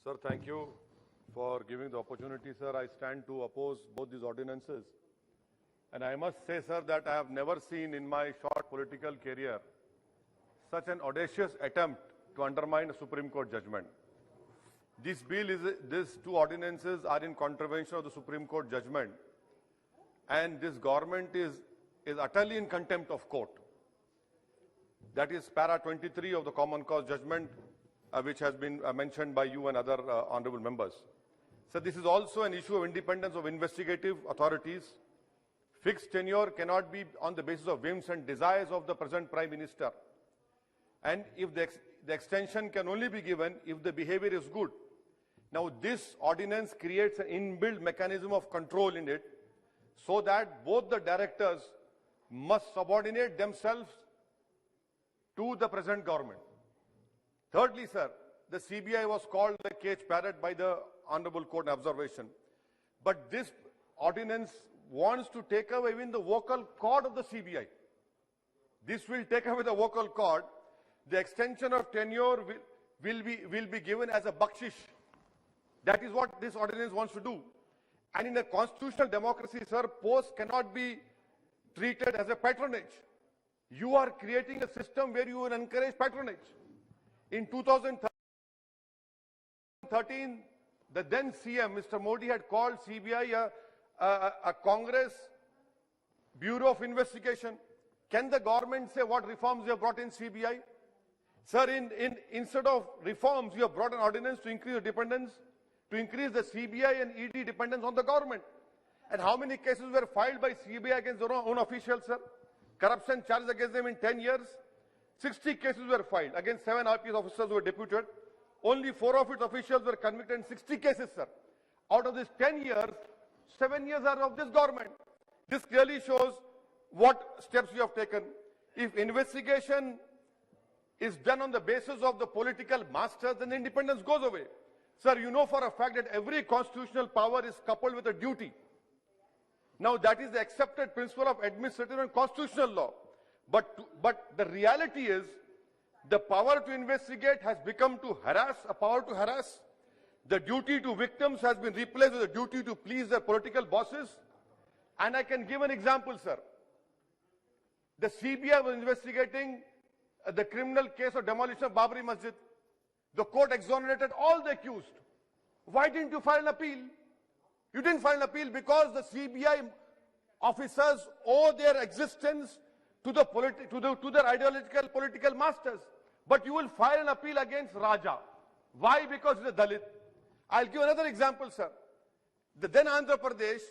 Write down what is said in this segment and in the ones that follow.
Sir, thank you for giving the opportunity, sir. I stand to oppose both these ordinances. And I must say, sir, that I have never seen in my short political career such an audacious attempt to undermine a Supreme Court judgment. These two ordinances are in contravention of the Supreme Court judgment. And this government is utterly in contempt of court. That is para 23 of the Common Cause judgment, which has been mentioned by you and other honorable members. So this is also an issue of independence of investigative authorities. Fixed tenure cannot be on the basis of whims and desires of the present Prime Minister. And if the extension can only be given if the behavior is good. Now this ordinance creates an inbuilt mechanism of control in it so that both the directors must subordinate themselves to the present government. Thirdly, sir, the CBI was called the cage parrot by the Honorable Court in observation. But this ordinance wants to take away even the vocal cord of the CBI. This will take away the vocal cord. The extension of tenure will be given as a bakshish. That is what this ordinance wants to do. And in a constitutional democracy, sir, posts cannot be treated as a patronage. You are creating a system where you will encourage patronage. In 2013, the then CM, Mr. Modi, had called CBI a Congress Bureau of Investigation. Can the government say what reforms you have brought in CBI? Sir, instead of reforms, you have brought an ordinance to increase the dependence, to increase the CBI and ED dependence on the government. And how many cases were filed by CBI against their own officials, sir? Corruption charges against them in 10 years. 60 cases were filed against 7 RPS officers who were deputed. Only 4 of its officials were convicted in 60 cases, sir. Out of these 10 years, 7 years are of this government. This clearly shows what steps you have taken. If investigation is done on the basis of the political masters, then the independence goes away. Sir, you know for a fact that every constitutional power is coupled with a duty. Now, that is the accepted principle of administrative and constitutional law. But the reality is, the power to investigate has become to harass, a power to harass. The duty to victims has been replaced with the duty to please their political bosses. And I can give an example, sir. The CBI was investigating the criminal case of demolition of Babri Masjid. The court exonerated all the accused. Why didn't you file an appeal? You didn't file an appeal because the CBI officers owe their existence to their ideological political masters. But you will file an appeal against Raja. Why? Because he's a Dalit. I'll give another example, sir. The then Andhra Pradesh,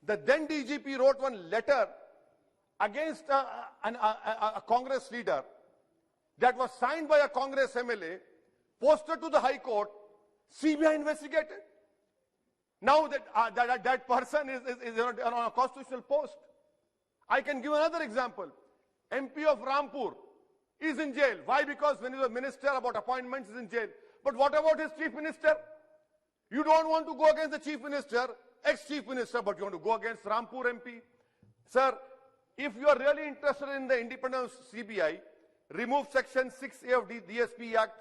the then DGP wrote one letter against a Congress leader that was signed by a Congress MLA, posted to the High Court. CBI investigated. Now that person is on a constitutional post. I can give another example. MP of Rampur is in jail. Why? Because when he was a minister about appointments, he's in jail. But what about his chief minister? You don't want to go against the chief minister, ex-chief minister, but you want to go against Rampur MP. Sir, if you are really interested in the independence of CBI, remove section 6A of DSP Act,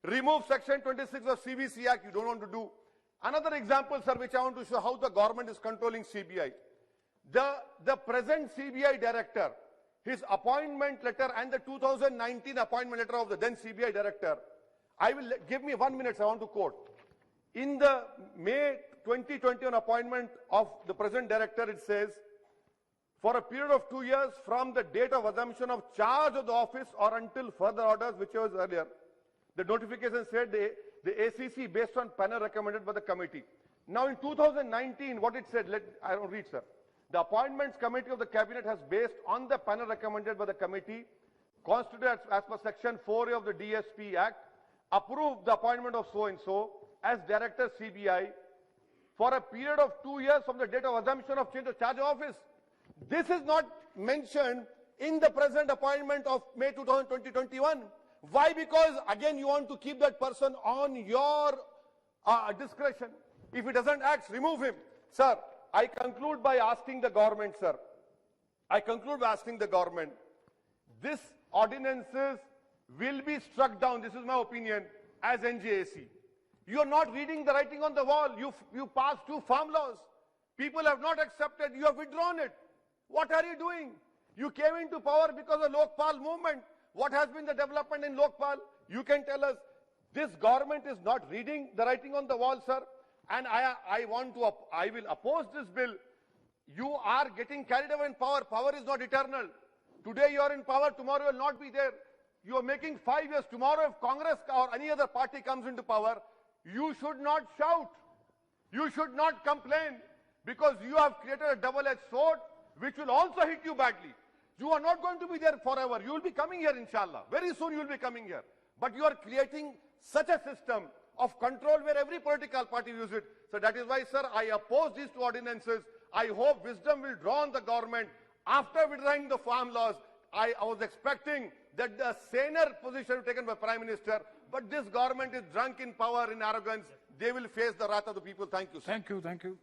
remove section 26 of CVC Act, you don't want to do. Another example, sir, which I want to show how the government is controlling CBI. The present CBI director, his appointment letter and the 2019 appointment letter of the then CBI director, give me 1 minute, I want to quote. In the May 2021 appointment of the present director, it says, for a period of 2 years from the date of assumption of charge of the office or until further orders, which was earlier, the notification said the ACC based on panel recommended by the committee. Now in 2019, what it said, I don't read, sir. The appointments committee of the cabinet has based on the panel recommended by the committee, constituted as per section 4A of the DSP Act, approved the appointment of so-and-so as director CBI for a period of 2 years from the date of assumption of change of charge of office. This is not mentioned in the present appointment of May 2021. Why? Because again you want to keep that person on your discretion. If he doesn't act, remove him. Sir, I conclude by asking the government, sir. I conclude by asking the government. This ordinances will be struck down, this is my opinion, as NJAC. You are not reading the writing on the wall. You passed 2 farm laws. People have not accepted. You have withdrawn it. What are you doing? You came into power because of Lokpal movement. What has been the development in Lokpal? You can tell us. This government is not reading the writing on the wall, sir. And I will oppose this bill. You are getting carried away in power. Power is not eternal. Today you are in power, tomorrow you will not be there. You are making 5 years. Tomorrow if Congress or any other party comes into power, you should not shout. You should not complain, because you have created a double-edged sword which will also hit you badly. You are not going to be there forever. You will be coming here, inshallah. Very soon you will be coming here. But you are creating such a system of control where every political party uses it. So that is why, sir, I oppose these 2 ordinances. I hope wisdom will draw on the government. After withdrawing the farm laws, I was expecting that the saner position taken by Prime Minister, but this government is drunk in power, in arrogance. They will face the wrath of the people. Thank you, sir. Thank you.